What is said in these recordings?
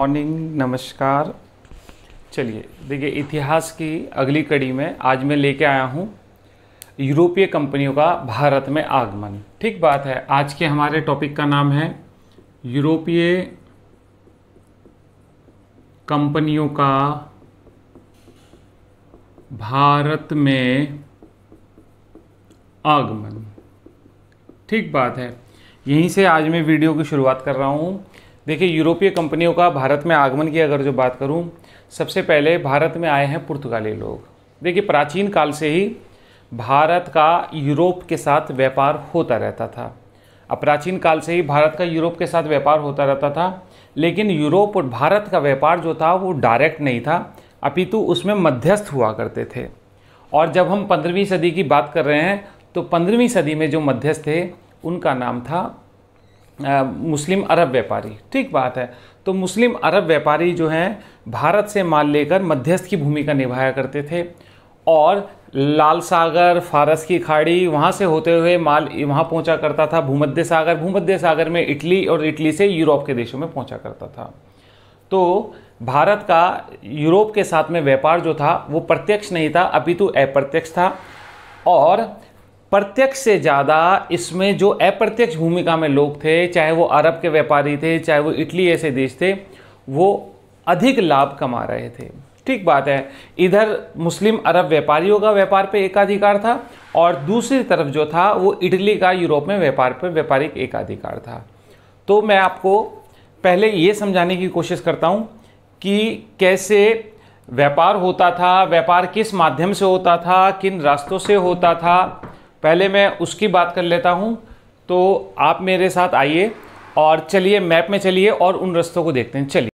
Morning, नमस्कार। चलिए देखिए, इतिहास की अगली कड़ी में आज मैं लेके आया हूँ यूरोपीय कंपनियों का भारत में आगमन। ठीक बात है। आज के हमारे टॉपिक का नाम है यूरोपीय कंपनियों का भारत में आगमन। ठीक बात है। यहीं से आज मैं वीडियो की शुरुआत कर रहा हूँ। देखिए, यूरोपीय कंपनियों का भारत में आगमन की अगर जो बात करूँ, सबसे पहले भारत में आए हैं पुर्तगाली लोग। देखिए, प्राचीन काल से ही भारत का यूरोप के साथ व्यापार होता रहता था। अब प्राचीन काल से ही भारत का यूरोप के साथ व्यापार होता रहता था, लेकिन यूरोप और भारत का व्यापार जो था वो डायरेक्ट नहीं था, अपितु उसमें मध्यस्थ हुआ करते थे। और जब हम 15वीं सदी की बात कर रहे हैं तो 15वीं सदी में जो मध्यस्थ थे उनका नाम था मुस्लिम अरब व्यापारी। ठीक बात है। तो मुस्लिम अरब व्यापारी जो हैं भारत से माल लेकर मध्यस्थ की भूमिका निभाया करते थे और लाल सागर, फारस की खाड़ी, वहाँ से होते हुए माल वहाँ पहुँचा करता था भूमध्य सागर में इटली और इटली से यूरोप के देशों में पहुँचा करता था। तो भारत का यूरोप के साथ में व्यापार जो था वो प्रत्यक्ष नहीं था, अपितु अप्रत्यक्ष था। और प्रत्यक्ष से ज़्यादा इसमें जो अप्रत्यक्ष भूमिका में लोग थे, चाहे वो अरब के व्यापारी थे, चाहे वो इटली ऐसे देश थे, वो अधिक लाभ कमा रहे थे। ठीक बात है। इधर मुस्लिम अरब व्यापारियों का व्यापार पे एकाधिकार था और दूसरी तरफ जो था वो इटली का यूरोप में व्यापार पर व्यापारिक एकाधिकार था। तो मैं आपको पहले ये समझाने की कोशिश करता हूँ कि कैसे व्यापार होता था, व्यापार किस माध्यम से होता था, किन रास्तों से होता था। पहले मैं उसकी बात कर लेता हूं। तो आप मेरे साथ आइए और चलिए मैप में चलिए और उन रास्तों को देखते हैं। चलिए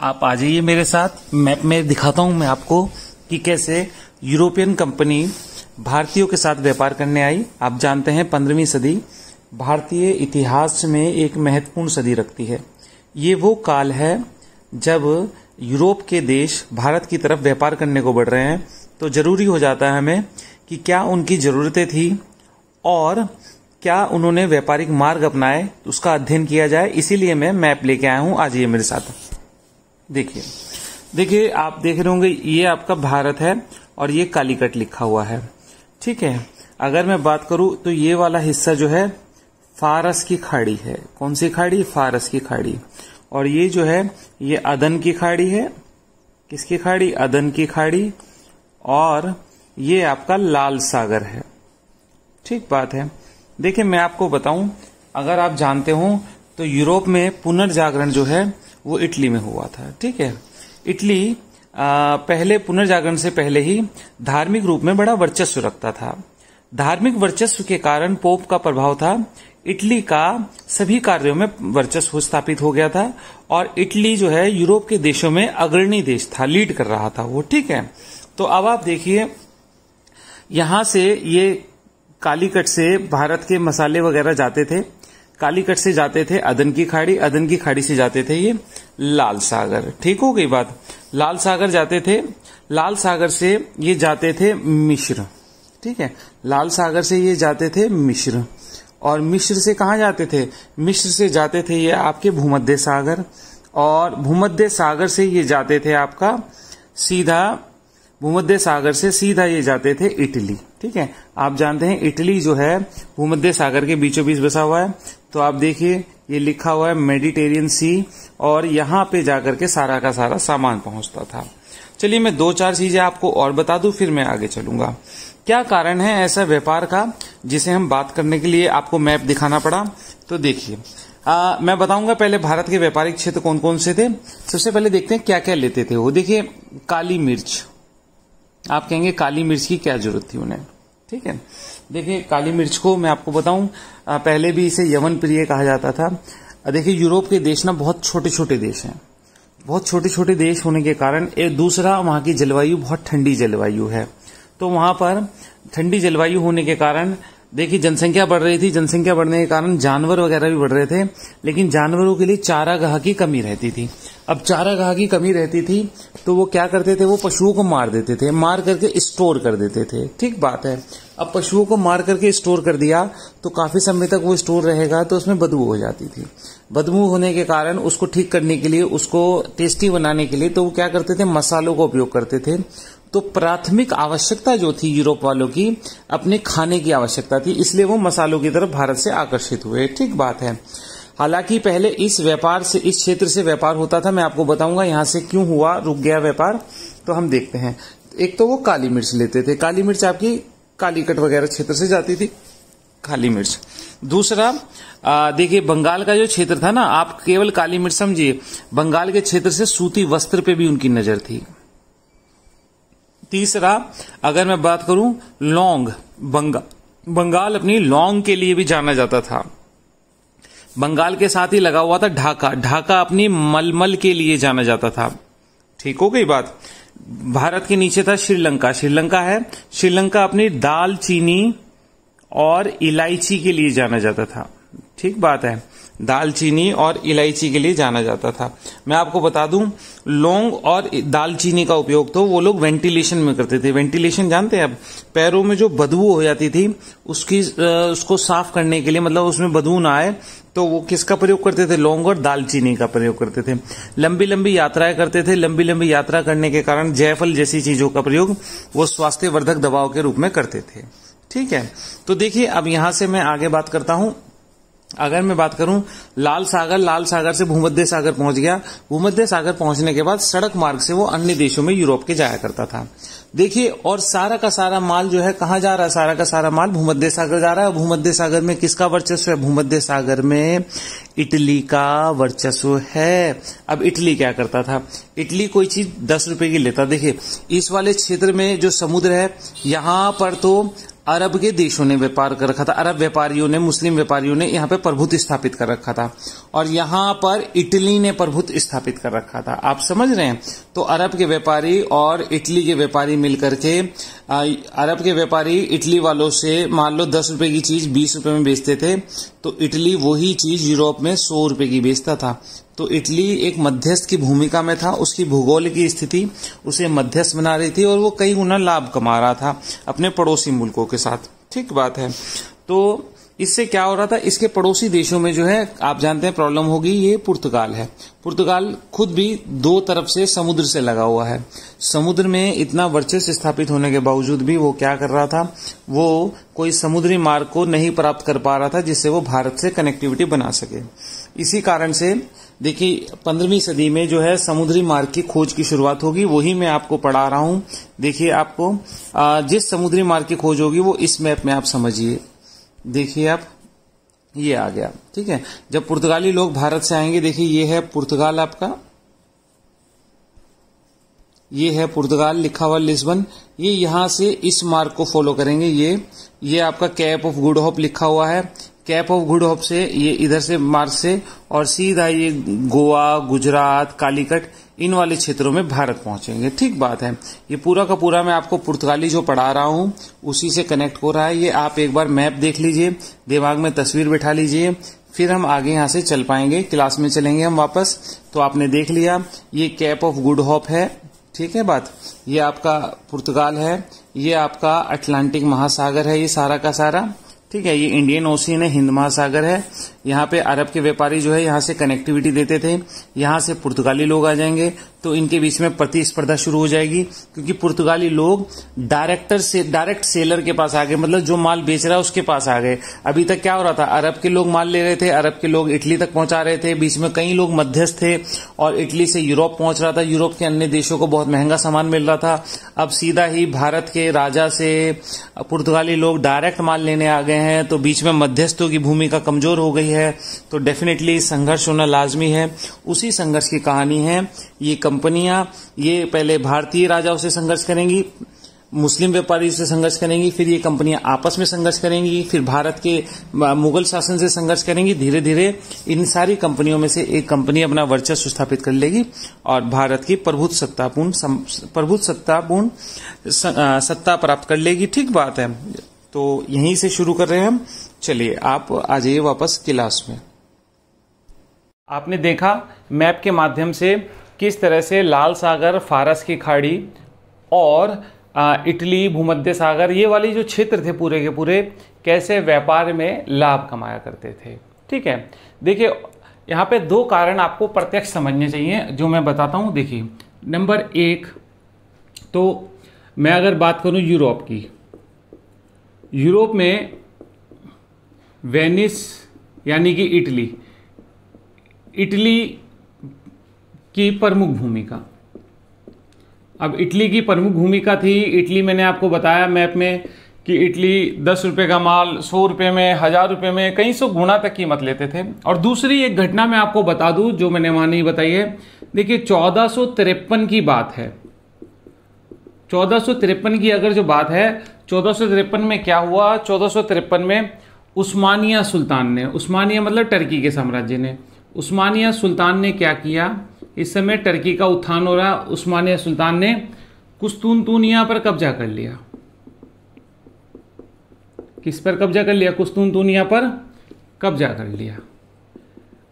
आप आ जाइए मेरे साथ। मैप में दिखाता हूं मैं आपको कि कैसे यूरोपियन कंपनी भारतीयों के साथ व्यापार करने आई। आप जानते हैं 15वीं सदी भारतीय इतिहास में एक महत्वपूर्ण सदी रखती है। ये वो काल है जब यूरोप के देश भारत की तरफ व्यापार करने को बढ़ रहे हैं। तो जरूरी हो जाता है हमें कि क्या उनकी ज़रूरतें थी और क्या उन्होंने व्यापारिक मार्ग अपनाए, उसका अध्ययन किया जाए। इसीलिए मैं मैप लेके आया हूं। आ जाइए मेरे साथ। देखिए आप देख रहे होंगे, ये आपका भारत है और ये कालीकट लिखा हुआ है। ठीक है। अगर मैं बात करूं तो ये वाला हिस्सा जो है फारस की खाड़ी है। कौन सी खाड़ी? फारस की खाड़ी। और ये जो है ये अदन की खाड़ी है। किसकी खाड़ी? अदन की खाड़ी। और ये आपका लाल सागर है। ठीक बात है। देखिए मैं आपको बताऊं, अगर आप जानते हो तो यूरोप में पुनर्जागरण जो है वो इटली में हुआ था। ठीक है। इटली पहले पुनर्जागरण से पहले ही धार्मिक रूप में बड़ा वर्चस्व रखता था। धार्मिक वर्चस्व के कारण पोप का प्रभाव था। इटली का सभी कार्यों में वर्चस्व स्थापित हो गया था और इटली जो है यूरोप के देशों में अग्रणी देश था, लीड कर रहा था वो। ठीक है। तो अब आप देखिए, यहां से ये कालीकट से भारत के मसाले वगैरह जाते थे। कालीकट से जाते थे अदन की खाड़ी, अदन की खाड़ी से जाते थे ये लाल सागर। ठीक हो गई बात। लाल सागर जाते थे, लाल सागर से ये जाते थे मिस्र। ठीक है। लाल सागर से ये जाते थे मिस्र। और मिस्र से कहाँ जाते थे? मिस्र से जाते थे ये आपके भूमध्य सागर। और भूमध्य सागर से ये जाते थे आपका सीधा, भूमध्य सागर से सीधा ये जाते थे इटली। ठीक है। आप जानते हैं इटली जो है भूमध्य सागर के बीचों बीच बसा हुआ है। तो आप देखिए ये लिखा हुआ है मेडिटेरियन सी, और यहाँ पे जाकर के सारा का सारा सामान पहुंचता था। चलिए मैं 2-4 चीजें आपको और बता दूं, फिर मैं आगे चलूंगा। क्या कारण है ऐसा व्यापार का जिसे हम बात करने के लिए आपको मैप दिखाना पड़ा? तो देखिए मैं बताऊंगा पहले भारत के व्यापारिक क्षेत्र कौन कौन से थे। सबसे पहले देखते हैं क्या क्या लेते थे वो। देखिए काली मिर्च। आप कहेंगे काली मिर्च की क्या जरूरत थी उन्हें? ठीक है। देखिए काली मिर्च को मैं आपको बताऊं, पहले भी इसे यवन प्रिय कहा जाता था। देखिए यूरोप के देश ना बहुत छोटे छोटे देश हैं। बहुत छोटे छोटे देश होने के कारण एक दूसरा, वहां की जलवायु बहुत ठंडी जलवायु है। तो वहां पर ठंडी जलवायु होने के कारण देखिए जनसंख्या बढ़ रही थी। जनसंख्या बढ़ने के कारण जानवर वगैरह भी बढ़ रहे थे, लेकिन जानवरों के लिए चारागाह की कमी रहती थी। अब चारागाह की कमी रहती थी तो वो क्या करते थे? वो पशुओं को मार देते थे, मार करके स्टोर कर देते थे। ठीक बात है। अब पशुओं को मार करके स्टोर कर दिया तो काफी समय तक वो स्टोर रहेगा तो उसमें बदबू हो जाती थी। बदबू होने के कारण उसको ठीक करने के लिए, उसको टेस्टी बनाने के लिए तो वो क्या करते थे, मसालों का उपयोग करते थे। तो प्राथमिक आवश्यकता जो थी यूरोप वालों की, अपने खाने की आवश्यकता थी, इसलिए वो मसालों की तरफ भारत से आकर्षित हुए। ठीक बात है। हालांकि पहले इस क्षेत्र से व्यापार होता था। मैं आपको बताऊंगा यहां से क्यों हुआ, रुक गया व्यापार। तो हम देखते हैं। एक तो वो काली मिर्च लेते थे, काली मिर्च आपकी कालीकट वगैरह क्षेत्र से जाती थी, काली मिर्च। दूसरा देखिए, बंगाल का जो क्षेत्र था ना, आप केवल काली मिर्च समझिए, बंगाल के क्षेत्र से सूती वस्त्र पे भी उनकी नजर थी। तीसरा, अगर मैं बात करूं लौंग, बंगाल अपनी लौंग के लिए भी जाना जाता था। बंगाल के साथ ही लगा हुआ था ढाका, ढाका अपनी मलमल के लिए जाना जाता था। ठीक हो गई बात। भारत के नीचे था श्रीलंका, श्रीलंका है, श्रीलंका अपनी दालचीनी और इलायची के लिए जाना जाता था। ठीक बात है, दालचीनी और इलायची के लिए जाना जाता था। मैं आपको बता दूं, लौंग और दालचीनी का उपयोग तो वो लोग वेंटिलेशन में करते थे। वेंटिलेशन जानते हैं आप, पैरों में जो बदबू हो जाती थी उसको साफ करने के लिए, मतलब उसमें बदबू ना आए, तो वो किसका प्रयोग करते थे, लौंग और दालचीनी का प्रयोग करते थे। लंबी लंबी यात्राएं करते थे, लंबी लंबी यात्रा करने के कारण जायफल जैसी चीजों का प्रयोग वो स्वास्थ्यवर्धक दवाओं के रूप में करते थे। ठीक है, तो देखिए अब यहां से मैं आगे बात करता हूं। अगर मैं बात करूं लाल सागर से भूमध्य सागर पहुंच गया। भूमध्य सागर पहुंचने के बाद सड़क मार्ग से वो अन्य देशों में यूरोप के जाया करता था। देखिए, और सारा का सारा माल जो है कहां जा रहा है, सारा का सारा माल भूमध्य सागर जा रहा है। भूमध्य सागर में किसका वर्चस्व है, भूमध्य सागर में इटली का वर्चस्व है। अब इटली क्या करता था, इटली कोई चीज 10 रुपए की लेता। देखिए, इस वाले क्षेत्र में जो समुद्र है, यहां पर तो अरब के देशों ने व्यापार कर रखा था, अरब व्यापारियों ने, मुस्लिम व्यापारियों ने यहाँ पे प्रभुत्व स्थापित कर रखा था, और यहाँ पर इटली ने प्रभुत्व स्थापित कर रखा था। आप समझ रहे हैं। तो अरब के व्यापारी और इटली के व्यापारी मिलकर के, अरब के व्यापारी इटली वालों से मान लो 10 रुपए की चीज 20 रुपए में बेचते थे, तो इटली वही चीज यूरोप में 100 रुपए की बेचता था। तो इटली एक मध्यस्थ की भूमिका में था, उसकी भूगोल की स्थिति उसे मध्यस्थ बना रही थी, और वो कई गुना लाभ कमा रहा था अपने पड़ोसी मुल्कों के साथ। ठीक बात है। तो इससे क्या हो रहा था, इसके पड़ोसी देशों में जो है आप जानते हैं प्रॉब्लम होगी, ये पुर्तगाल है। पुर्तगाल खुद भी 2 तरफ से समुद्र से लगा हुआ है। समुद्र में इतना वर्चस्व स्थापित होने के बावजूद भी वो क्या कर रहा था, वो कोई समुद्री मार्ग को नहीं प्राप्त कर पा रहा था जिससे वो भारत से कनेक्टिविटी बना सके। इसी कारण से देखिए 15वीं सदी में जो है समुद्री मार्ग की खोज की शुरुआत होगी, वही मैं आपको पढ़ा रहा हूं। देखिए, आपको जिस समुद्री मार्ग की खोज होगी वो इस मैप में आप समझिए। देखिए आप, ये आ गया। ठीक है, जब पुर्तगाली लोग भारत से आएंगे, देखिए ये है पुर्तगाल आपका, ये है पुर्तगाल लिखा हुआ लिस्बन, ये यहां से इस मार्ग को फॉलो करेंगे। ये आपका कैप ऑफ गुड होप लिखा हुआ है, कैप ऑफ गुड होप से ये इधर से मार्ग से, और सीधा ये गोवा, गुजरात, कालीकट, इन वाले क्षेत्रों में भारत पहुंचेंगे। ठीक बात है। ये पूरा का पूरा मैं आपको पुर्तगाली जो पढ़ा रहा हूं उसी से कनेक्ट हो रहा है। ये आप एक बार मैप देख लीजिए, दिमाग में तस्वीर बैठा लीजिए, फिर हम आगे यहां से चल पाएंगे, क्लास में चलेंगे हम वापस। तो आपने देख लिया, ये कैप ऑफ गुड होप है। ठीक है बात, ये आपका पुर्तगाल है, ये आपका अटलांटिक महासागर है, ये सारा का सारा। ठीक है, ये इंडियन ओशियन है, हिंद महासागर है। यहाँ पे अरब के व्यापारी जो है यहाँ से कनेक्टिविटी देते थे, यहाँ से पुर्तगाली लोग आ जाएंगे तो इनके बीच में प्रतिस्पर्धा शुरू हो जाएगी, क्योंकि पुर्तगाली लोग डायरेक्ट सेलर के पास आ गए, मतलब जो माल बेच रहा है उसके पास आ गए। अभी तक क्या हो रहा था, अरब के लोग माल ले रहे थे, अरब के लोग इटली तक पहुंचा रहे थे, बीच में कई लोग मध्यस्थ थे, और इटली से यूरोप पहुंच रहा था, यूरोप के अन्य देशों को बहुत महंगा सामान मिल रहा था। अब सीधा ही भारत के राजा से पुर्तगाली लोग डायरेक्ट माल लेने आ गए हैं, तो बीच में मध्यस्थों की भूमिका कमजोर हो गई है, तो डेफिनेटली संघर्ष होना लाजमी है। उसी संघर्ष की कहानी है। ये कंपनियां, ये पहले भारतीय राजाओं से संघर्ष करेंगी, मुस्लिम व्यापारी से संघर्ष करेंगी, फिर ये कंपनियां आपस में संघर्ष करेंगी, फिर भारत के मुगल शासन से संघर्ष करेंगी। धीरे धीरे इन सारी कंपनियों में से एक कंपनी अपना वर्चस्व स्थापित कर लेगी और भारत की प्रभुत्व सत्ता प्राप्त कर लेगी। ठीक बात है। तो यहीं से शुरू कर रहे हैं हम। चलिए आप आ जाइए वापस क्लास में। आपने देखा मैप के माध्यम से किस तरह से लाल सागर, फारस की खाड़ी और इटली, भूमध्य सागर, ये वाली जो क्षेत्र थे पूरे के पूरे कैसे व्यापार में लाभ कमाया करते थे। ठीक है, देखिए यहाँ पे दो कारण आपको प्रत्यक्ष समझने चाहिए जो मैं बताता हूँ। देखिए नंबर एक, तो मैं अगर बात करूँ यूरोप की, यूरोप में वेनिस यानी कि इटली, इटली की प्रमुख भूमिका, अब इटली की प्रमुख भूमिका थी। इटली मैंने आपको बताया मैप में कि इटली 10 रुपये का माल 100 रुपये में, 1000 रुपये में, कई सौ गुना तक कीमत लेते थे। और दूसरी एक घटना मैं आपको बता दूं जो मैंने वहां नहीं बताई है। देखिए 1453 की बात है, 1453 की अगर जो बात है, 1453 में क्या हुआ, 1453 में उस्मानिया सुल्तान ने, उस्मानिया मतलब टर्की के साम्राज्य ने, उस्मानिया सुल्तान ने क्या किया, इस समय टर्की का उत्थान हो रहा, उस्मानिया सुल्तान ने कुस्तुनतुनिया पर कब्जा कर लिया। किस पर कब्जा कर लिया, कुस्तुनतुनिया पर कब्जा कर लिया।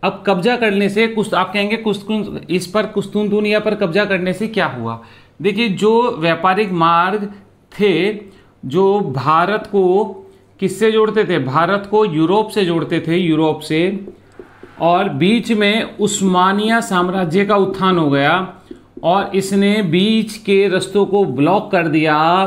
अब कब्जा करने से कुछ आप कहेंगे इस पर कुस्तुनतुनिया पर कब्जा करने से क्या हुआ। देखिए जो व्यापारिक मार्ग थे जो भारत को किससे जोड़ते थे, भारत को यूरोप से जोड़ते थे, यूरोप से, और बीच में उस्मानिया साम्राज्य का उत्थान हो गया और इसने बीच के रास्तों को ब्लॉक कर दिया।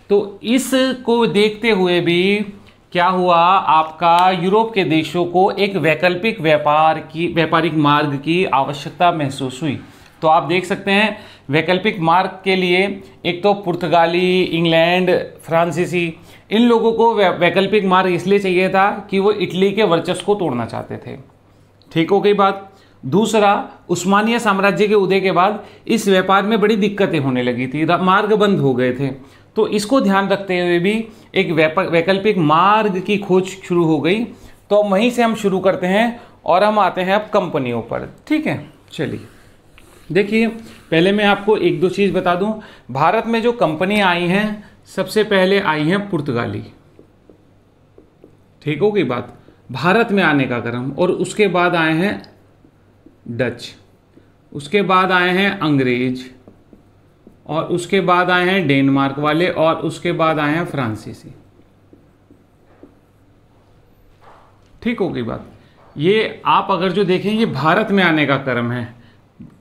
तो इसको देखते हुए भी क्या हुआ, आपका यूरोप के देशों को एक वैकल्पिक व्यापारिक मार्ग की आवश्यकता महसूस हुई। तो आप देख सकते हैं वैकल्पिक मार्ग के लिए एक तो पुर्तगाली, इंग्लैंड, फ्रांसीसी, इन लोगों को वैकल्पिक मार्ग इसलिए चाहिए था कि वो इटली के वर्चस्व को तोड़ना चाहते थे। ठीक हो गई बात। दूसरा, उस्मानिया साम्राज्य के उदय के बाद इस व्यापार में बड़ी दिक्कतें होने लगी थी, मार्ग बंद हो गए थे। तो इसको ध्यान रखते हुए भी एक वैकल्पिक मार्ग की खोज शुरू हो गई। तो वहीं से हम शुरू करते हैं और हम आते हैं अब कंपनियों पर। ठीक है, चलिए देखिए, पहले मैं आपको एक दो चीज़ बता दूं। भारत में जो कंपनी आई हैं, सबसे पहले आई हैं पुर्तगाली। ठीक हो गई बात, भारत में आने का क्रम। और उसके बाद आए हैं डच, उसके बाद आए हैं अंग्रेज, और उसके बाद आए हैं डेनमार्क वाले, और उसके बाद आए हैं फ्रांसीसी। ठीक हो गई बात। ये आप अगर जो देखें, ये भारत में आने का क्रम है।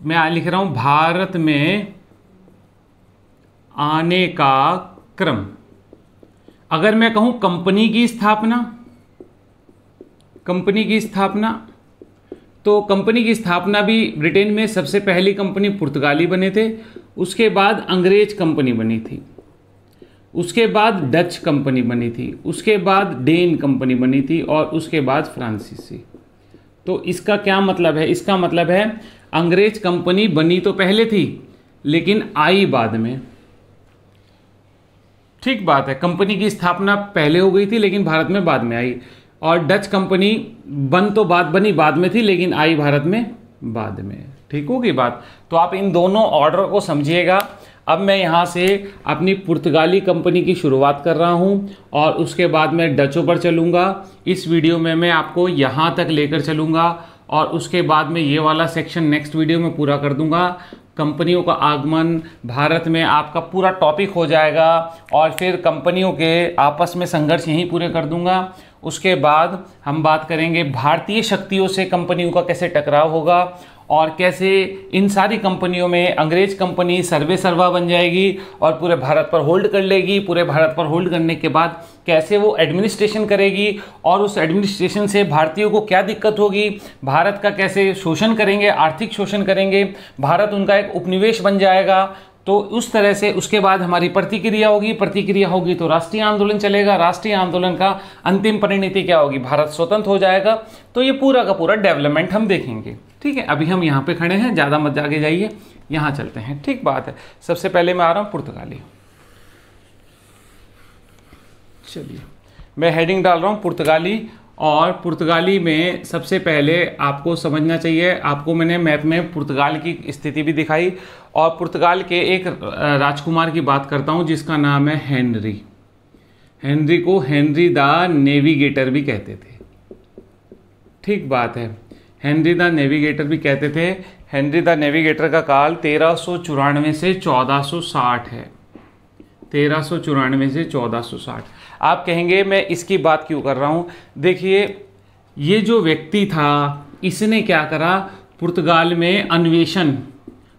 मैं लिख रहा हूं भारत में आने का क्रम। अगर मैं कहूं कंपनी की स्थापना, कंपनी की स्थापना, तो कंपनी की स्थापना भी ब्रिटेन में सबसे पहली कंपनी पुर्तगाली बने थे, उसके बाद अंग्रेज कंपनी बनी थी, उसके बाद डच कंपनी बनी थी, उसके बाद डेन कंपनी बनी थी, और उसके बाद फ्रांसीसी। तो इसका क्या मतलब है, इसका मतलब है अंग्रेज कंपनी बनी तो पहले थी लेकिन आई बाद में। ठीक बात है, कंपनी की स्थापना पहले हो गई थी लेकिन भारत में बाद में आई। और डच कंपनी बनी बाद में थी लेकिन आई भारत में बाद में। ठीक होगी बात। तो आप इन दोनों ऑर्डर को समझिएगा। अब मैं यहाँ से अपनी पुर्तगाली कंपनी की शुरुआत कर रहा हूँ और उसके बाद मैं डचों पर चलूँगा। इस वीडियो में मैं आपको यहाँ तक लेकर चलूँगा और उसके बाद में ये वाला सेक्शन नेक्स्ट वीडियो में पूरा कर दूँगा। कंपनियों का आगमन, भारत में आपका पूरा टॉपिक हो जाएगा और फिर कंपनियों के आपस में संघर्ष यहीं पूरे कर दूंगा। उसके बाद हम बात करेंगे भारतीय शक्तियों से कंपनियों का कैसे टकराव होगा और कैसे इन सारी कंपनियों में अंग्रेज कंपनी सर्वे सर्वा बन जाएगी और पूरे भारत पर होल्ड कर लेगी। पूरे भारत पर होल्ड करने के बाद कैसे वो एडमिनिस्ट्रेशन करेगी और उस एडमिनिस्ट्रेशन से भारतीयों को क्या दिक्कत होगी, भारत का कैसे शोषण करेंगे, आर्थिक शोषण करेंगे, भारत उनका एक उपनिवेश बन जाएगा। तो उस तरह से उसके बाद हमारी प्रतिक्रिया होगी तो राष्ट्रीय आंदोलन चलेगा। राष्ट्रीय आंदोलन का अंतिम परिणति क्या होगी, भारत स्वतंत्र हो जाएगा। तो ये पूरा का पूरा डेवलपमेंट हम देखेंगे। ठीक है, अभी हम यहाँ पे खड़े हैं, ज़्यादा मत आगे जाइए, यहाँ चलते हैं। ठीक बात है। सबसे पहले मैं आ रहा हूँ पुर्तगाली। चलिए मैं हेडिंग डाल रहा हूँ पुर्तगाली। और पुर्तगाली में सबसे पहले आपको समझना चाहिए, आपको मैंने मैप में पुर्तगाल की स्थिति भी दिखाई और पुर्तगाल के एक राजकुमार की बात करता हूँ जिसका नाम है हेनरी। हेनरी को हेनरी द नेविगेटर भी कहते थे। ठीक बात है, हेनरी द नेविगेटर भी कहते थे। हेनरी द नेविगेटर का काल 1394 से 1460 है। 1394 से 1460। आप कहेंगे मैं इसकी बात क्यों कर रहा हूं? देखिए, ये जो व्यक्ति था इसने क्या करा, पुर्तगाल में अन्वेषण,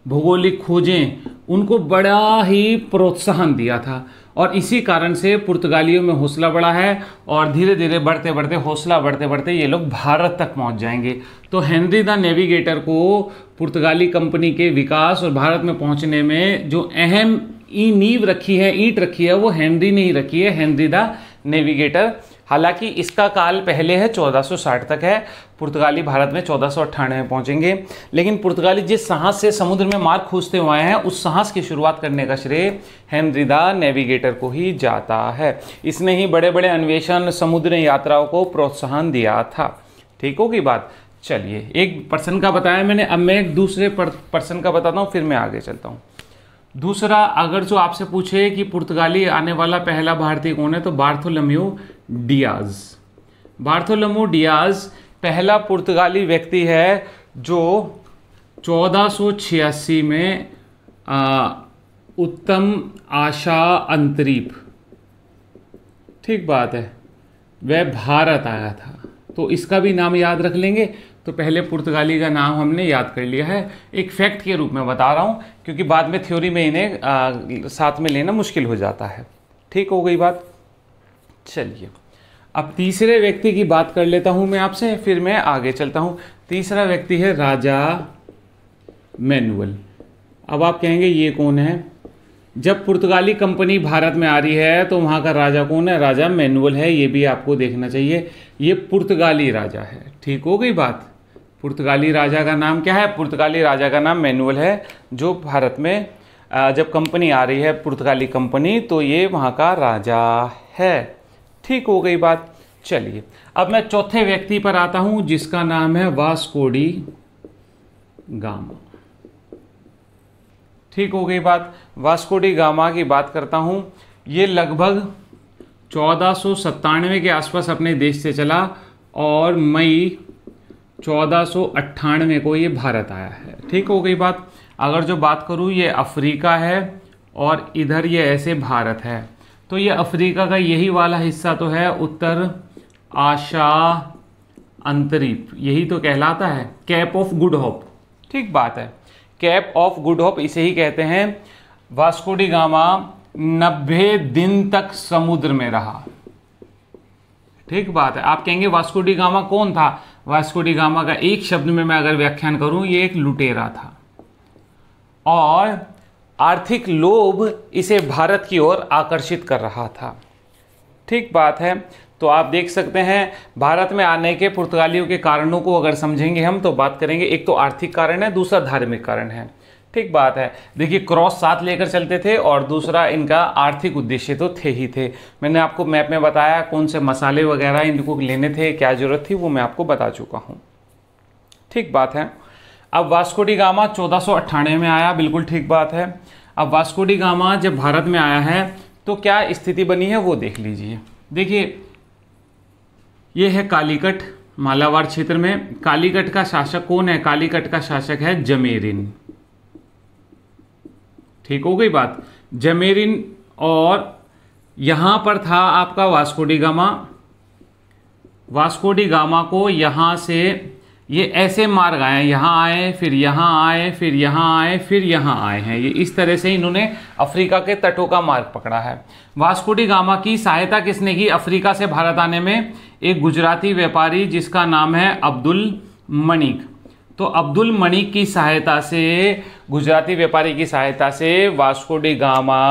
भौगोलिक खोजें, उनको बड़ा ही प्रोत्साहन दिया था और इसी कारण से पुर्तगालियों में हौसला बढ़ा है और धीरे धीरे बढ़ते बढ़ते हौसला बढ़ते बढ़ते ये लोग भारत तक पहुंच जाएंगे। तो हेनरी द नेविगेटर को पुर्तगाली कंपनी के विकास और भारत में पहुंचने में जो अहम नींव रखी है, ईंट रखी है, वो हेनरी ने ही रखी है, हेनरी द नेविगेटर। हालांकि इसका काल पहले है, 1460 तक है। पुर्तगाली भारत में 1498 में पहुंचेंगे। लेकिन पुर्तगाली जिस साहस से समुद्र में मार्ग खोजते हुए हैं, उस साहस की शुरुआत करने का श्रेय हेनरी द नेविगेटर को ही जाता है। इसने ही बड़े बड़े अन्वेषण, समुद्र यात्राओं को प्रोत्साहन दिया था। ठीक होगी बात? चलिए, एक पर्सन का बताया मैंने, अब मैं एक दूसरे पर्सन का बताता हूँ, फिर मैं आगे चलता हूँ। दूसरा, अगर जो आपसे पूछे कि पुर्तगाली आने वाला पहला भारतीय कौन है, तो बार्थोलोम्यू डियाज। बार्थोलोम्यू डियाज पहला पुर्तगाली व्यक्ति है जो 1486 में उत्तम आशा अंतरीप, ठीक बात है, वह भारत आया था। तो इसका भी नाम याद रख लेंगे। तो पहले पुर्तगाली का नाम हमने याद कर लिया है, एक फैक्ट के रूप में बता रहा हूँ, क्योंकि बाद में थ्योरी में इन्हें साथ में लेना मुश्किल हो जाता है। ठीक हो गई बात? चलिए, अब तीसरे व्यक्ति की बात कर लेता हूं मैं आपसे, फिर मैं आगे चलता हूं। तीसरा व्यक्ति है राजा मैनुअल। अब आप कहेंगे ये कौन है? जब पुर्तगाली कंपनी भारत में आ रही है तो वहां का राजा कौन है? राजा मैनुअल है। ये भी आपको देखना चाहिए, ये पुर्तगाली राजा है। ठीक हो गई बात? पुर्तगाली राजा का नाम क्या है? पुर्तगाली राजा का नाम मैनुअल है, जो भारत में जब कंपनी आ रही है, पुर्तगाली कंपनी, तो ये वहां का राजा है। ठीक हो गई बात? चलिए, अब मैं चौथे व्यक्ति पर आता हूं, जिसका नाम है वास्को डी गामा। ठीक हो गई बात? वास्को डी गामा की बात करता हूं। ये लगभग 1497 के आसपास अपने देश से चला और मई 1498 को ये भारत आया है। ठीक हो गई बात? अगर जो बात करूं, ये अफ्रीका है और इधर ये ऐसे भारत है। तो ये अफ्रीका का यही वाला हिस्सा तो है उत्तर आशा अंतरीप, यही तो कहलाता है कैप ऑफ गुड होप। ठीक बात है, कैप ऑफ गुड होप इसे ही कहते हैं। वास्को डी गामा 90 दिन तक समुद्र में रहा। ठीक बात है। आप कहेंगे वास्को डी गामा कौन था? वास्को डी गामा का एक शब्द में मैं अगर व्याख्यान करूं, ये एक लुटेरा था और आर्थिक लोभ इसे भारत की ओर आकर्षित कर रहा था। ठीक बात है। तो आप देख सकते हैं, भारत में आने के पुर्तगालियों के कारणों को अगर समझेंगे हम, तो बात करेंगे, एक तो आर्थिक कारण है, दूसरा धार्मिक कारण है। ठीक बात है। देखिए, क्रॉस साथ लेकर चलते थे और दूसरा इनका आर्थिक उद्देश्य तो थे ही थे। मैंने आपको मैप में बताया कौन से मसाले वगैरह इनको लेने थे, क्या जरूरत थी, वो मैं आपको बता चुका हूँ। ठीक बात है। अब वास्को डी गामा 1498 में आया, बिल्कुल ठीक बात है। अब वास्को डी गामा जब भारत में आया है तो क्या स्थिति बनी है वो देख लीजिए। देखिए, ये है कालीकट, मालाबार क्षेत्र में। कालीकट का शासक कौन है? कालीकट का शासक है जमेरिन। ठीक हो गई बात? जमेरिन। और यहां पर था आपका Vasco D gamma. Vasco D gamma को यहां से ये ऐसे मार्ग आए, यहां आए, फिर यहां आए, फिर यहां आए, फिर यहां आए हैं। ये इस तरह से इन्होंने अफ्रीका के तटों का मार्ग पकड़ा है। वास्को डी गामा की सहायता किसने की अफ्रीका से भारत आने में? एक गुजराती व्यापारी जिसका नाम है अब्दुल मणिक। तो अब्दुल मणिक की सहायता से, गुजराती व्यापारी की सहायता से Vasco D gamma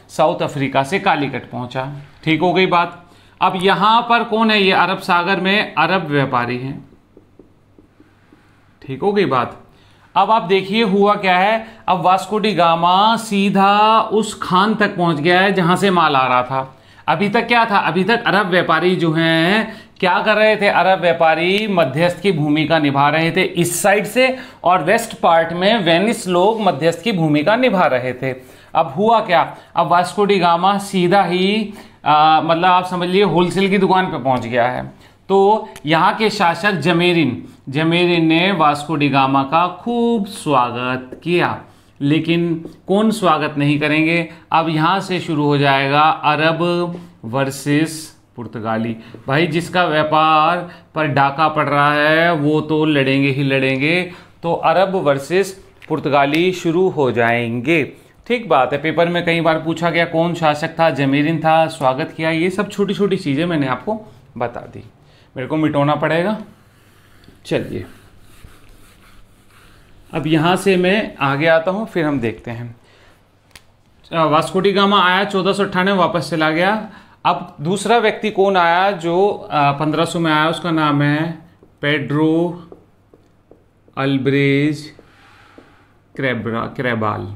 south Africa से कालीकट पहुंचा। ठीक हो गई बात? अब यहां पर कौन है? ये अरब सागर में अरब व्यापारी हैं। ठीक हो गई बात? अब आप देखिए हुआ क्या है। अब वास्को डी गामा सीधा उस खान तक पहुंच गया है जहां से माल आ रहा था। अभी तक क्या था? अभी तक अरब व्यापारी जो हैं क्या कर रहे थे? अरब व्यापारी मध्यस्थ की भूमिका निभा रहे थे इस साइड से, और वेस्ट पार्ट में वेनिस लोग मध्यस्थ की भूमिका निभा रहे थे। अब हुआ क्या? अब वास्को डी गामा सीधा ही मतलब आप समझ लीजिए होलसेल की दुकान पे पहुंच गया है। तो यहाँ के शासक जमेरिन ने वास्को डी गामा का खूब स्वागत किया। लेकिन कौन स्वागत नहीं करेंगे। अब यहाँ से शुरू हो जाएगा अरब वर्सेस पुर्तगाली। भाई जिसका व्यापार पर डाका पड़ रहा है वो तो लड़ेंगे ही लड़ेंगे, तो अरब वर्सेस पुर्तगाली शुरू हो जाएंगे। ठीक बात है। पेपर में कई बार पूछा गया कौन शासक था, जमीरिन था, स्वागत किया, ये सब छोटी छोटी चीज़ें मैंने आपको बता दी। मेरे को मिटाना पड़ेगा। चलिए अब यहाँ से मैं आगे आता हूँ, फिर हम देखते हैं। वास्को डी गामा आया 1498, वापस चला गया। अब दूसरा व्यक्ति कौन आया जो 1500 में आया, उसका नाम है पेड्रो अल्ब्रेज क्रेबाल।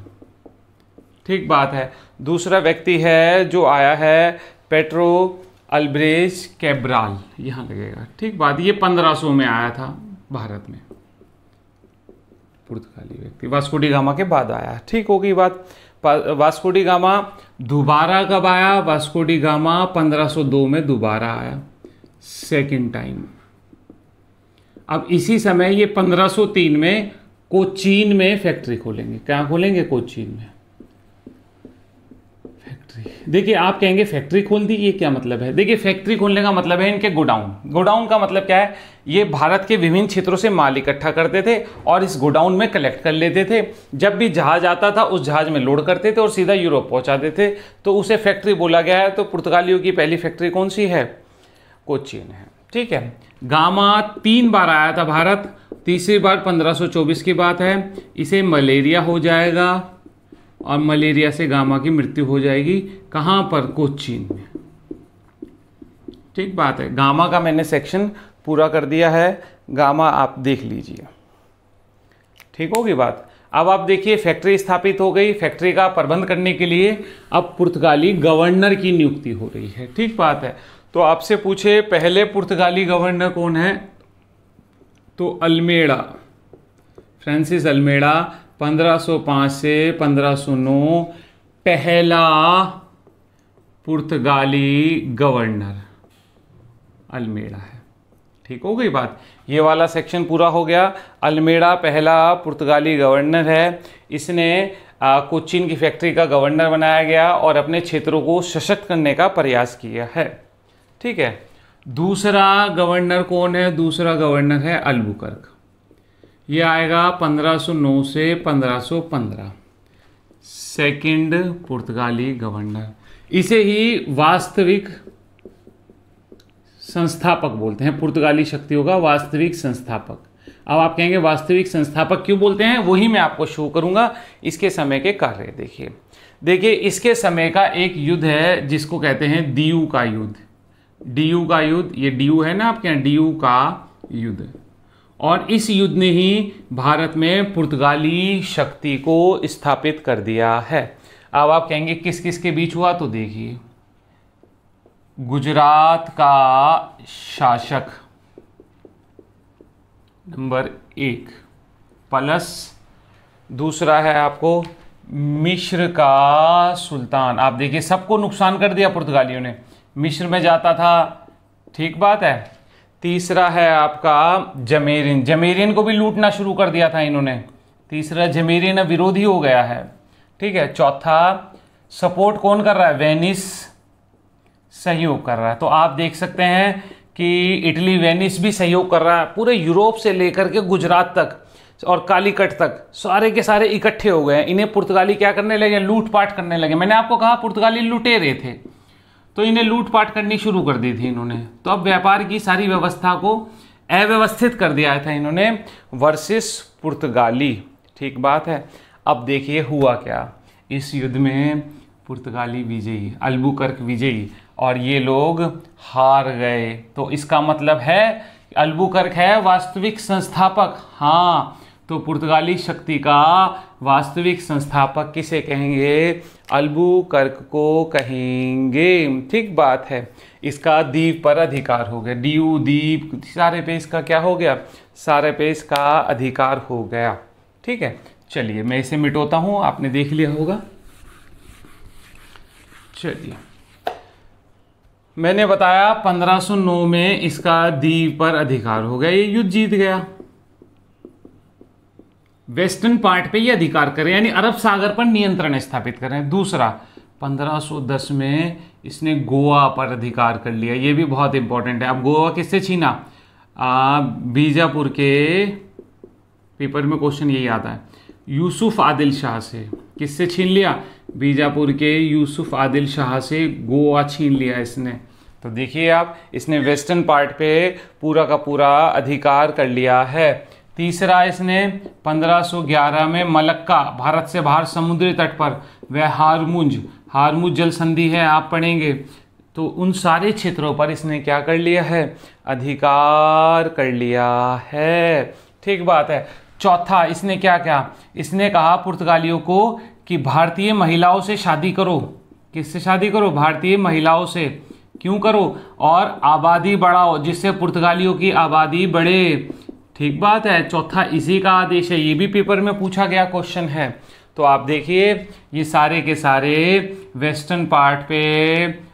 ठीक बात है। दूसरा व्यक्ति है जो आया है पेड्रो अल्ब्रेज कैब्राल, यहाँ लगेगा। ठीक बात। ये 1500 में आया था भारत में, पुर्तगाली व्यक्ति वास्को डी गामा के बाद आया। ठीक हो गई बात। वास्को डी गामा दोबारा कब आया? वास्को डी गामा 1502 में दोबारा आया, सेकंड टाइम। अब इसी समय ये 1503 में कोचीन में फैक्ट्री खोलेंगे। क्या खोलेंगे? कोचीन में फैक्ट्री। देखिए आप कहेंगे फैक्ट्री खोल दी, ये क्या मतलब है? देखिए फैक्ट्री खोलने का मतलब है इनके गोडाउन। गोडाउन का मतलब क्या है? ये भारत के विभिन्न क्षेत्रों से माल इकट्ठा करते थे और इस गोडाउन में कलेक्ट कर लेते थे। जब भी जहाज आता था उस जहाज में लोड करते थे और सीधा यूरोप पहुंचाते थे, तो उसे फैक्ट्री बोला गया है। तो पुर्तगालियों की पहली फैक्ट्री कौन सी है? कोचीन है। ठीक है। गामा 3 बार आया था भारत, तीसरी बार 1524 की बात है। इसे मलेरिया हो जाएगा और मलेरिया से गामा की मृत्यु हो जाएगी। कहाँ पर? कोचीन में। ठीक बात है। गामा का मैंने सेक्शन पूरा कर दिया है, गामा आप देख लीजिए। ठीक होगी बात। अब आप देखिए फैक्ट्री स्थापित हो गई। फैक्ट्री का प्रबंध करने के लिए अब पुर्तगाली गवर्नर की नियुक्ति हो रही है। ठीक बात है। तो आपसे पूछे पहले पुर्तगाली गवर्नर कौन है, तो अल्मेड़ा, फ्रांसिस अल्मेड़ा 1505 से 1509 पहला पुर्तगाली गवर्नर अल्मेड़ा है। ठीक हो गई बात। ये वाला सेक्शन पूरा हो गया। अल्मेड़ा पहला पुर्तगाली गवर्नर है। इसने कोचीन की फैक्ट्री का गवर्नर बनाया गया और अपने क्षेत्रों को सशक्त करने का प्रयास किया है। ठीक है। दूसरा गवर्नर कौन है? दूसरा गवर्नर है अल्बुकर्क। ये आएगा 1509 से 1515, सेकंड पुर्तगाली गवर्नर। इसे ही वास्तविक संस्थापक बोलते हैं, पुर्तगाली शक्तियों का वास्तविक संस्थापक। अब आप कहेंगे वास्तविक संस्थापक क्यों बोलते हैं, वही मैं आपको शो करूंगा। इसके समय के कार्य देखिए इसके समय का एक युद्ध है जिसको कहते हैं दियू का युद्ध। दियू का युद्ध, ये दियू है ना आपके यहाँ, दियू का युद्ध। और इस युद्ध ने ही भारत में पुर्तगाली शक्ति को स्थापित कर दिया है। अब आप कहेंगे किस किस के बीच हुआ, तो देखिए गुजरात का शासक नंबर 1 प्लस दूसरा है आपको मिस्र का सुल्तान। आप देखिए सबको नुकसान कर दिया पुर्तगालियों ने, मिस्र में जाता था। ठीक बात है। तीसरा है आपका जमेरिन, जमेरिन को भी लूटना शुरू कर दिया था इन्होंने। तीसरा जमेरिन अब विरोधी हो गया है। ठीक है। चौथा सपोर्ट कौन कर रहा है? वेनिस सहयोग कर रहा है। तो आप देख सकते हैं कि इटली वेनिस भी सहयोग कर रहा है। पूरे यूरोप से लेकर के गुजरात तक और कालीकट तक सारे के सारे इकट्ठे हो गए। इन्हें पुर्तगाली क्या करने लगे? लूटपाट करने लगे। मैंने आपको कहा पुर्तगाली लुटेरे थे, तो इन्हें लूटपाट करनी शुरू कर दी थी इन्होंने। तो अब व्यापार की सारी व्यवस्था को अव्यवस्थित कर दिया था इन्होंने वर्सेस पुर्तगाली। ठीक बात है। अब देखिए हुआ क्या, इस युद्ध में पुर्तगाली विजयी, अल्बुकर्क विजयी और ये लोग हार गए। तो इसका मतलब है अल्बुकर्क है वास्तविक संस्थापक। हाँ, तो पुर्तगाली शक्ति का वास्तविक संस्थापक किसे कहेंगे? अल्बुकर्क को कहेंगे। ठीक बात है। इसका द्वीप पर अधिकार हो गया। दीव द्वीप सारे पे इसका क्या हो गया? सारे पे इसका अधिकार हो गया। ठीक है। चलिए मैं इसे मिटाता हूं, आपने देख लिया होगा। चलिए मैंने बताया 1509 में इसका द्वीप पर अधिकार हो गया, ये युद्ध जीत गया। वेस्टर्न पार्ट पे ये अधिकार करें, यानी अरब सागर पर नियंत्रण स्थापित करें। दूसरा, 1510 में इसने गोवा पर अधिकार कर लिया, ये भी बहुत इंपॉर्टेंट है। अब गोवा किससे छीना? बीजापुर के, पेपर में क्वेश्चन यही आता है, यूसुफ आदिल शाह से। किससे छीन लिया? बीजापुर के यूसुफ आदिल शाह से गोवा छीन लिया इसने। तो देखिए आप, इसने वेस्टर्न पार्ट पे पूरा का पूरा अधिकार कर लिया है। तीसरा, इसने 1511 में मलक्का, भारत से बाहर समुद्री तट पर, वह हारमुज जल संधि है, आप पढ़ेंगे, तो उन सारे क्षेत्रों पर इसने क्या कर लिया है? अधिकार कर लिया है। ठीक बात है। चौथा, इसने क्या किया? इसने कहा पुर्तगालियों को कि भारतीय महिलाओं से शादी करो। किससे शादी करो? भारतीय महिलाओं से। क्यों करो? और आबादी बढ़ाओ, जिससे पुर्तगालियों की आबादी बढ़े। ठीक बात है। चौथा इसी का आदेश है, ये भी पेपर में पूछा गया क्वेश्चन है। तो आप देखिए, ये सारे के सारे वेस्टर्न पार्ट पे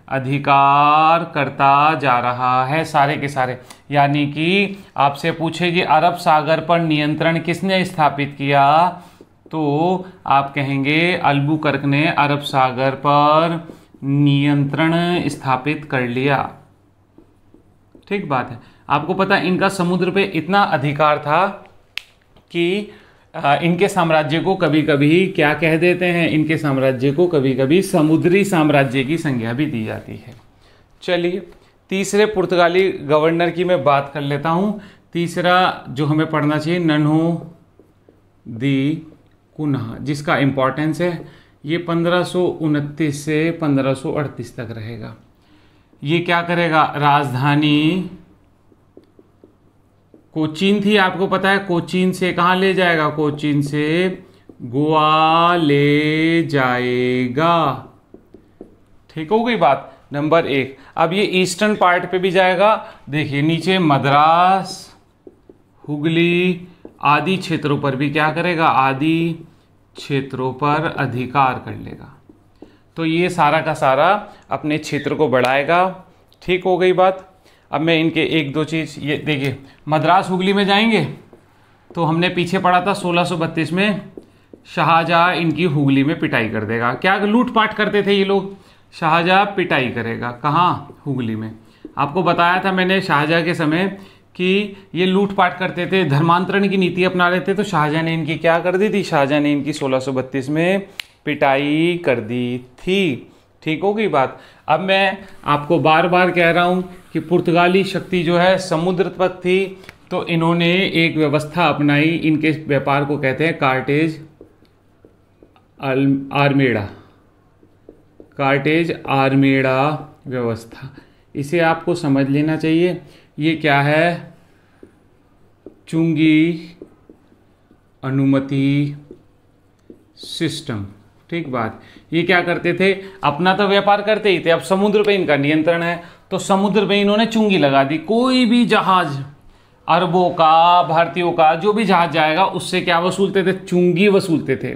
अधिकार करता जा रहा है, सारे के सारे। यानी कि आपसे पूछे कि अरब सागर पर नियंत्रण किसने स्थापित किया, तो आप कहेंगे अल्बुकर्क ने अरब सागर पर नियंत्रण स्थापित कर लिया। ठीक बात है। आपको पता है इनका समुद्र पे इतना अधिकार था कि इनके साम्राज्य को कभी कभी क्या कह देते हैं, इनके साम्राज्य को कभी कभी समुद्री साम्राज्य की संज्ञा भी दी जाती है। चलिए, तीसरे पुर्तगाली गवर्नर की मैं बात कर लेता हूं। तीसरा जो हमें पढ़ना चाहिए, नन्हो दी कुन्हा, जिसका इंपॉर्टेंस है, ये 1529 से 1538 तक रहेगा। ये क्या करेगा? राजधानी कोचीन थी, आपको पता है, कोचीन से कहाँ ले जाएगा? कोचीन से गोवा ले जाएगा। ठीक हो गई बात नंबर 1। अब ये ईस्टर्न पार्ट पे भी जाएगा। देखिए नीचे मद्रास, हुगली आदि क्षेत्रों पर भी क्या करेगा? आदि क्षेत्रों पर अधिकार कर लेगा। तो ये सारा का सारा अपने क्षेत्र को बढ़ाएगा। ठीक हो गई बात। अब मैं इनके एक दो चीज, ये देखिए, मद्रास हुगली में जाएंगे तो हमने पीछे पढ़ा था 1632 में शाहजहां इनकी हुगली में पिटाई कर देगा। क्या लूटपाट करते थे ये लोग? शाहजहां पिटाई करेगा। कहाँ? हुगली में। आपको बताया था मैंने शाहजहां के समय कि ये लूटपाट करते थे, धर्मांतरण की नीति अपना रहे थे, तो शाहजहां ने इनकी क्या कर दी थी? शाहजहां ने इनकी 1632 में पिटाई कर दी थी। ठीक हो गई बात। अब मैं आपको बार बार कह रहा हूं कि पुर्तगाली शक्ति जो है समुद्र तक थी, तो इन्होंने एक व्यवस्था अपनाई, इनके व्यापार को कहते हैं कार्टेज आर्मेडा, कार्टेज आर्मेडा व्यवस्था। इसे आपको समझ लेना चाहिए। ये क्या है? चुंगी अनुमति सिस्टम। ठीक बात। ये क्या करते थे? अपना तो व्यापार करते ही थे, अब समुद्र पे इनका नियंत्रण है, तो समुद्र पे इन्होंने चुंगी लगा दी। कोई भी जहाज, अरबों का, भारतीयों का, जो भी जहाज जाएगा उससे क्या वसूलते थे? चुंगी वसूलते थे।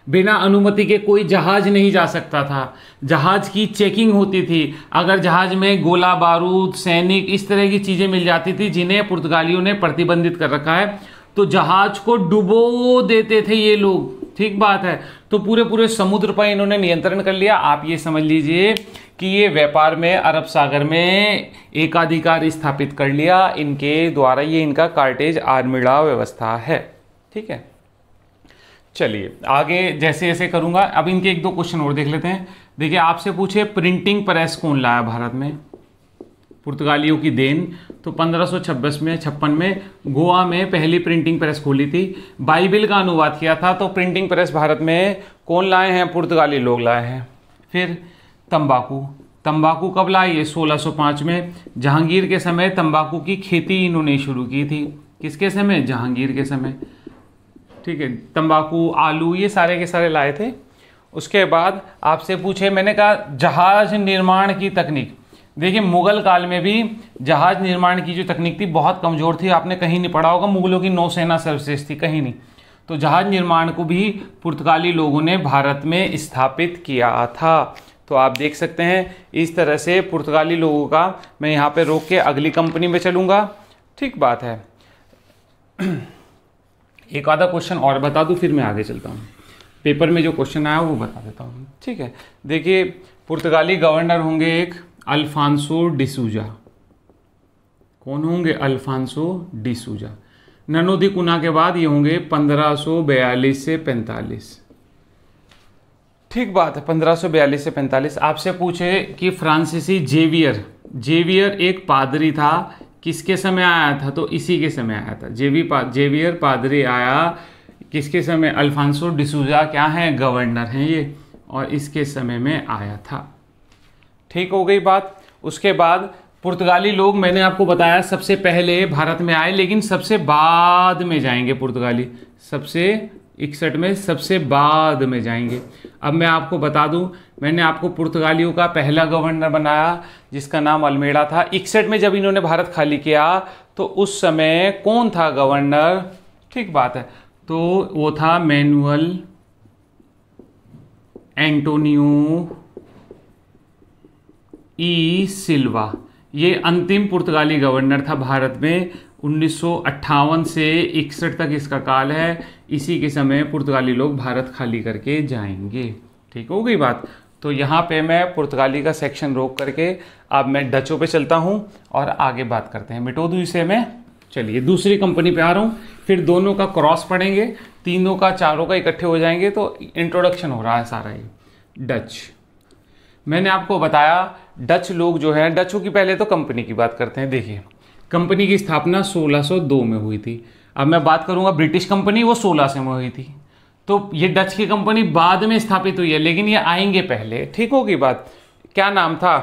बिना अनुमति के कोई जहाज नहीं जा सकता था। जहाज की चेकिंग होती थी। अगर जहाज में गोला बारूद, सैनिक, इस तरह की चीजें मिल जाती थी जिन्हें पुर्तगालियों ने प्रतिबंधित कर रखा है, तो जहाज को डुबो देते थे ये लोग। ठीक बात है। तो पूरे पूरे समुद्र पर इन्होंने नियंत्रण कर लिया। आप ये समझ लीजिए कि ये व्यापार में अरब सागर में एकाधिकार स्थापित कर लिया इनके द्वारा। ये इनका कार्टेज आर्मेडा व्यवस्था है। ठीक है। चलिए आगे जैसे जैसे करूंगा। अब इनके एक दो क्वेश्चन और देख लेते हैं। देखिए आपसे पूछे प्रिंटिंग प्रेस कौन लाया भारत में? पुर्तगालियों की देन। तो 1556 में 56 में गोवा में पहली प्रिंटिंग प्रेस खोली थी। बाइबिल का अनुवाद किया था। तो प्रिंटिंग प्रेस भारत में कौन लाए हैं? पुर्तगाली लोग लाए हैं। फिर तंबाकू। तंबाकू कब लाई? ये 1605 में जहांगीर के समय तंबाकू की खेती इन्होंने शुरू की थी। किसके समय? जहांगीर के समय। ठीक है। तंबाकू, आलू, ये सारे के सारे लाए थे। उसके बाद आपसे पूछे, मैंने कहा जहाज निर्माण की तकनीक। देखिए मुगल काल में भी जहाज निर्माण की जो तकनीक थी बहुत कमजोर थी। आपने कहीं नहीं पढ़ा होगा मुगलों की नौसेना सर्वश्रेष्ठ थी, कहीं नहीं। तो जहाज निर्माण को भी पुर्तगाली लोगों ने भारत में स्थापित किया था। तो आप देख सकते हैं इस तरह से पुर्तगाली लोगों का। मैं यहाँ पे रोक के अगली कंपनी में चलूँगा। ठीक बात है। एक आधा क्वेश्चन और बता दूं फिर मैं आगे चलता हूँ। पेपर में जो क्वेश्चन आया वो बता देता हूँ, ठीक है। देखिए, पुर्तगाली गवर्नर होंगे एक अल्फांसो डिसूजा। कौन होंगे? अल्फांसो डिसूजा। ननो दी कुना के बाद ये होंगे 1542 से 45। ठीक बात है, 1542 से 45। आपसे पूछे कि फ्रांसीसी जेवियर एक पादरी था, किसके समय आया था? तो इसी के समय आया था। जेवियर पादरी आया किसके समय? अल्फांसो डिसूजा क्या है? गवर्नर हैं ये, और इसके समय में आया था। ठीक हो गई बात। उसके बाद पुर्तगाली लोग, मैंने आपको बताया सबसे पहले भारत में आए, लेकिन सबसे बाद में जाएंगे पुर्तगाली, सबसे 61 में सबसे बाद में जाएंगे। अब मैं आपको बता दूं, मैंने आपको पुर्तगालियों का पहला गवर्नर बनाया जिसका नाम अल्मेड़ा था। 61 में जब इन्होंने भारत खाली किया तो उस समय कौन था गवर्नर? ठीक बात है, तो वो था मैनुअल एंटोनियो ई सिल्वा। ये अंतिम पुर्तगाली गवर्नर था भारत में। 1958 से 61 तक इसका काल है। इसी के समय पुर्तगाली लोग भारत खाली करके जाएंगे। ठीक हो गई बात। तो यहाँ पे मैं पुर्तगाली का सेक्शन रोक करके अब मैं डचों पे चलता हूँ और आगे बात करते हैं। मिटो दूँ इसे मैं। चलिए दूसरी कंपनी पे आ रहा हूँ, फिर दोनों का क्रॉस पढ़ेंगे, तीनों का चारों का इकट्ठे हो जाएंगे। तो इंट्रोडक्शन हो रहा है सारा ये। डच, मैंने आपको बताया डच लोग जो है, डचों की पहले तो कंपनी की बात करते हैं। देखिए, कंपनी की स्थापना 1602 में हुई थी। अब मैं बात करूंगा ब्रिटिश कंपनी, वो 1600 में हुई थी। तो ये डच की कंपनी बाद में स्थापित हुई है, लेकिन ये आएंगे पहले। ठीक होगी बात। क्या नाम था?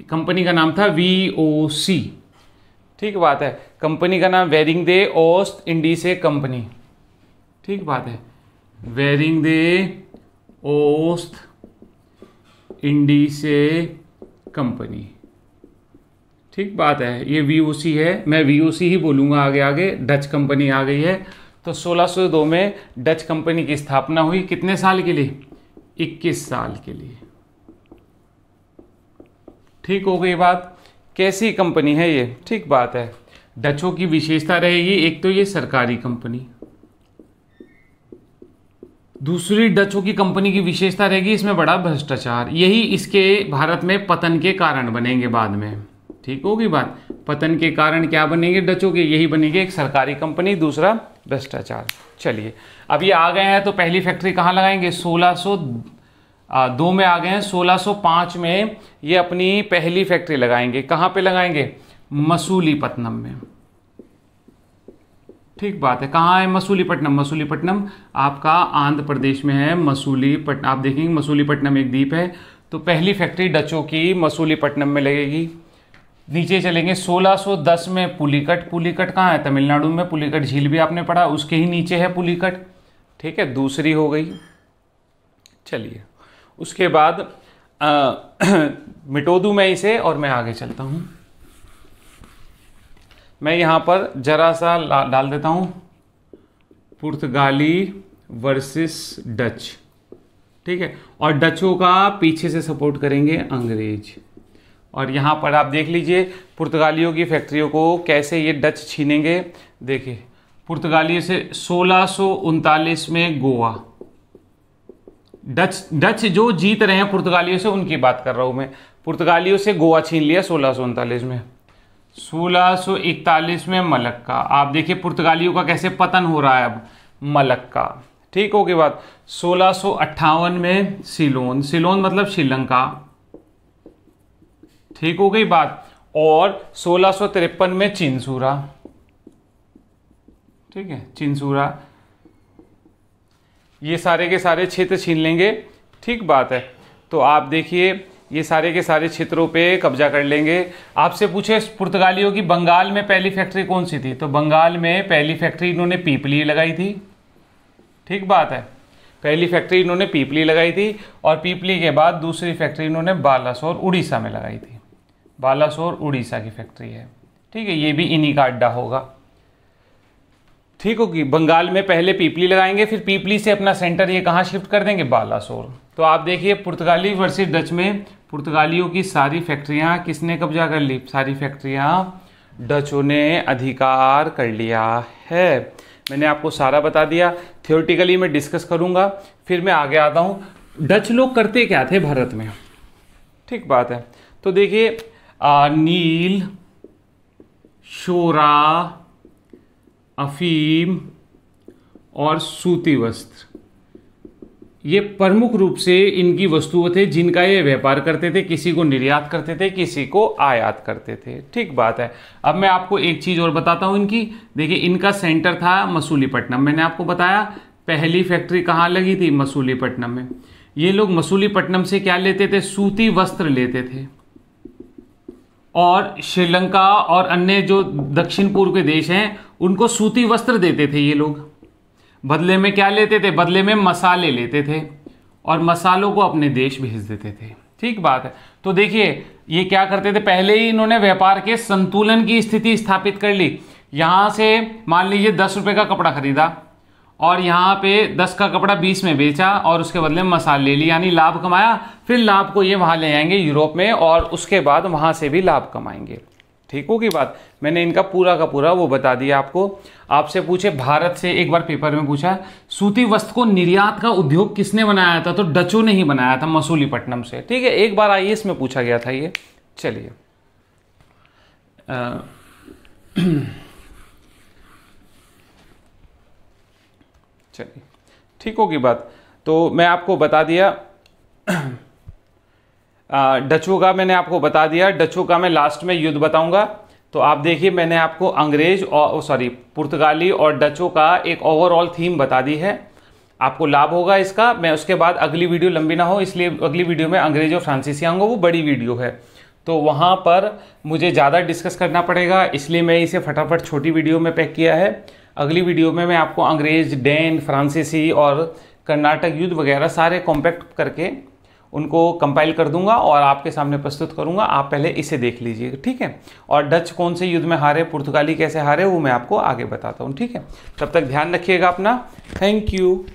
कंपनी का नाम था VOC। ठीक बात है। कंपनी का नाम वेरिंग दे ओस्ट इंडीसे कंपनी। ठीक बात है, वेरिंग दे ओस्ट इंडीसे कंपनी। ठीक बात है, ये VOC है, मैं VOC ही बोलूंगा आगे आगे। डच कंपनी आ गई है। तो 1602 में डच कंपनी की स्थापना हुई। कितने साल के लिए? 21 साल के लिए। ठीक हो गई बात। कैसी कंपनी है ये? ठीक बात है। डचों की विशेषता रहेगी, एक तो ये सरकारी कंपनी, दूसरी डचों की कंपनी की विशेषता रहेगी इसमें बड़ा भ्रष्टाचार। यही इसके भारत में पतन के कारण बनेंगे बाद में। ठीक होगी बात। पतन के कारण क्या बनेंगे डचों के? यही बनेंगे, एक सरकारी कंपनी, दूसरा भ्रष्टाचार। चलिए, अब ये आ गए हैं तो पहली फैक्ट्री कहाँ लगाएंगे? 1602 में आ गए हैं। 1605 में ये अपनी पहली फैक्ट्री लगाएंगे। कहाँ पे लगाएंगे? मसूलीपट्टनम में। ठीक बात है। कहाँ है मसूलीपट्टनम? मसूलीपट्टनम आपका आंध्र प्रदेश में है। मसूलीपट्टनम, आप देखेंगे मसूलीपट्टनम एक द्वीप है। तो पहली फैक्ट्री डचों की मसूलीपट्टनम में लगेगी। नीचे चलेंगे 1610 में पुलिकट। पुलिकट कहाँ है? तमिलनाडु में। पुलिकट झील भी आपने पढ़ा, उसके ही नीचे है पुलिकट। ठीक है, दूसरी हो गई। चलिए, उसके बाद मिटो दूं मैं इसे और मैं आगे चलता हूं। मैं यहां पर जरा सा डाल देता हूं, पुर्तगाली वर्सेस डच। ठीक है, और डचों का पीछे से सपोर्ट करेंगे अंग्रेज। और यहां पर आप देख लीजिए पुर्तगालियों की फैक्ट्रियों को कैसे ये डच छीनेंगे। देखिए, पुर्तगालियों से 1639 में गोवा। डच जो जीत रहे हैं पुर्तगालियों से, उनकी बात कर रहा हूं मैं। पुर्तगालियों से गोवा छीन लिया 1639 में। 1641 में मलक्का। आप देखिए पुर्तगालियों का कैसे पतन हो रहा है अब। मलक्का। ठीक हो गई बात। 1658 में सिलोन। सिलोन मतलब श्रीलंका। ठीक हो गई बात। और 1653 में चिंसूरा। ठीक है, चिंसूरा। ये सारे के सारे क्षेत्र छीन लेंगे। ठीक बात है। तो आप देखिए ये सारे के सारे क्षेत्रों पे कब्जा कर लेंगे। आपसे पूछे पुर्तगालियों की बंगाल में पहली फैक्ट्री कौन सी थी? तो बंगाल में पहली फैक्ट्री इन्होंने पीपली लगाई थी। ठीक बात है, पहली फैक्ट्री इन्होंने पीपली लगाई थी। और पीपली के बाद दूसरी फैक्ट्री इन्होंने बालासोर उड़ीसा में लगाई थी। बालासोर उड़ीसा की फैक्ट्री है। ठीक है, ये भी इन्हीं का अड्डा होगा। ठीक होगी। बंगाल में पहले पीपली लगाएंगे, फिर पीपली से अपना सेंटर ये कहाँ शिफ्ट कर देंगे? बालासोर। तो आप देखिए पुर्तगाली वर्सेस डच में पुर्तगालियों की सारी फैक्ट्रियां किसने कब्जा कर ली? सारी फैक्ट्रियां डचों ने अधिकार कर लिया है। मैंने आपको सारा बता दिया। थियोरेटिकली मैं डिस्कस करूंगा, फिर मैं आगे आता हूं डच लोग करते क्या थे भारत में। ठीक बात है। तो देखिए नील, शोरा, अफीम और सूती वस्त्र, ये प्रमुख रूप से इनकी वस्तुएं थे जिनका ये व्यापार करते थे, किसी को निर्यात करते थे, किसी को आयात करते थे। ठीक बात है। अब मैं आपको एक चीज और बताता हूं इनकी। देखिए इनका सेंटर था मसूलीपट्टनम, मैंने आपको बताया पहली फैक्ट्री कहाँ लगी थी, मसूलीपट्टनम में। ये लोग मसूलीपट्टनम से क्या लेते थे, सूती वस्त्र लेते थे, और श्रीलंका और अन्य जो दक्षिण पूर्व के देश हैं उनको सूती वस्त्र देते थे ये लोग। बदले में क्या लेते थे, बदले में मसाले लेते थे और मसालों को अपने देश भेज देते थे। ठीक बात है। तो देखिए ये क्या करते थे, पहले ही इन्होंने व्यापार के संतुलन की स्थिति स्थापित कर ली। यहां से मान लीजिए 10 रुपए का कपड़ा खरीदा और यहाँ पे 10 का कपड़ा 20 में बेचा और उसके बदले में मसाले ले लिया, यानी लाभ कमाया। फिर लाभ को ये वहां ले आएंगे यूरोप में और उसके बाद वहां से भी लाभ कमाएंगे। ठीक होगी बात। मैंने इनका पूरा का पूरा वो बता दिया आपको। आपसे पूछे भारत से, एक बार पेपर में पूछा सूती वस्त्र को निर्यात का उद्योग किसने बनाया था, तो डचों ने ही बनाया था मसूलीपट्टनम से। ठीक है, एक बार आईएएस में पूछा गया था ये। चलिए चलिए ठीक होगी बात। तो मैं आपको बता दिया डचों का, मैंने आपको बता दिया। डचों का मैं लास्ट में युद्ध बताऊंगा। तो आप देखिए मैंने आपको अंग्रेज और पुर्तगाली और डचों का एक ओवरऑल थीम बता दी है। आपको लाभ होगा इसका। मैं उसके बाद अगली वीडियो लंबी ना हो इसलिए अगली वीडियो में अंग्रेज और फ्रांसीसी आऊँगा, वो बड़ी वीडियो है तो वहाँ पर मुझे ज़्यादा डिस्कस करना पड़ेगा, इसलिए मैं इसे फटाफट छोटी वीडियो में पैक किया है। अगली वीडियो में मैं आपको अंग्रेज, डैन, फ्रांसीसी और कर्नाटक युद्ध वगैरह सारे कॉम्पैक्ट करके उनको कंपाइल कर दूंगा और आपके सामने प्रस्तुत करूंगा। आप पहले इसे देख लीजिए, ठीक है। और डच कौन से युद्ध में हारे, पुर्तगाली कैसे हारे, वो मैं आपको आगे बताता हूँ, ठीक है। तब तक ध्यान रखिएगा अपना। Thank you.